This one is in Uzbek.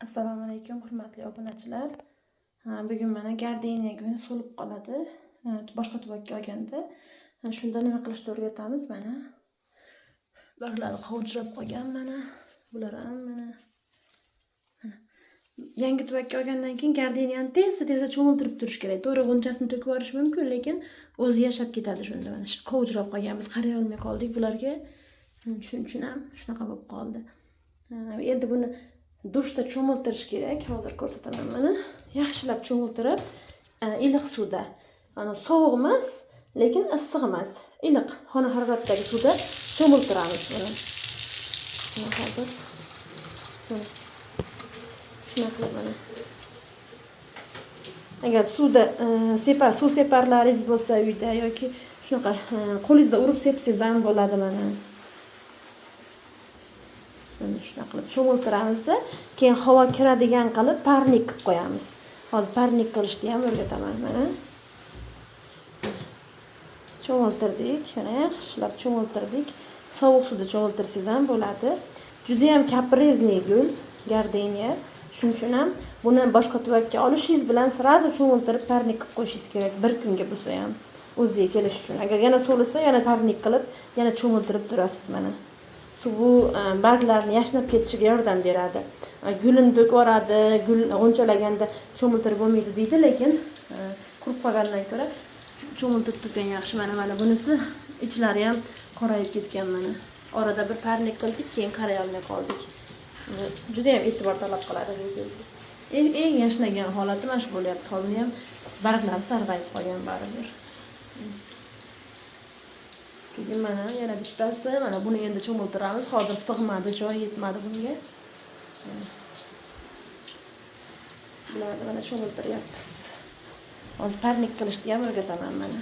Assalomu alaykum hurmatli obunachilar. Bugun mana gardeniya guli so'lib qoladi. Boshqa tuvakka olganda shunda nima qilishni o'rgatamiz mana. Barglari qovjirab qolgan mana. Bular ham mana. Yangi tuvakka olgandan keyin gardeniyani tezda cho'miltirib turish kerak. To'g'ri g'unchasini to'kib yuborish mumkin, lekin o'zi yashab ketadi shunda mana. Qovjirab qolganmiz, qaray olmay qoldik bularga. Shuning uchun ham shunaqa bo'lib qoldi. Endi buni dushda cho'miltirish kerak. Hozir ko'rsataman mana. Yaxshilab cho'miltirib, iliq suvda. Mana sovuq emas, lekin issiq emas. Iliq xona haroratidagi suvda cho'miltiramiz buni. Hozir shuna qilib mana. Agar suvda suv separlaringiz bo'lsa uyda yoki shunaqa qo'lingizda urib sepsangiz ham bo'ladi mana. Shuna qilib cho'miltiramizda, keyin havo kiradigan qilib parnik qilib qo'yamiz. Hozir parnik qilishni ham o'rgataman mana. Cho'miltirdik, shuni yaxshilab cho'miltirdik. Sovuq suvda cho'miltirsangiz ham bo'ladi. Juda ham kaprizniy gul, gardeniya. Shuning uchun ham buni boshqa tuvakka olishingiz bilan sirazi cho'miltirib parnik qilib qo'yishingiz kerak. Bir kunga bo'lsa ham o'ziga kelish uchun. Agar yana so'lisa, yana parnik qilib, yana cho'miltirib turasiz mana. Bu barglarni yashnab ketishiga yordam beradi. Gulini to'kib yuboradi, gul g'unchalaganda cho'miltirib bo'lmaydi deydi, lekin qurib qolgandan ko'ra cho'miltirib turgan yaxshi. Mana bunisi ichlari ham qorayib ketgan mana. Orada bir parnik qildik, keyin qaray olmay qoldik. Juda ham e'tibor talab qiladi bu gul. Eng yashnagan holati mana shu bo'lyapti. Hozir ham barglari sarg'ayib qolgan baribir. Keyin mana yana bittasi, mana buni endi cho'miltiramiz. Hozir sig'madi, joy yetmadi bunga. Bularni mana cho'miltiryapmiz. Hozir parnik qilishni ham o'rgataman mana.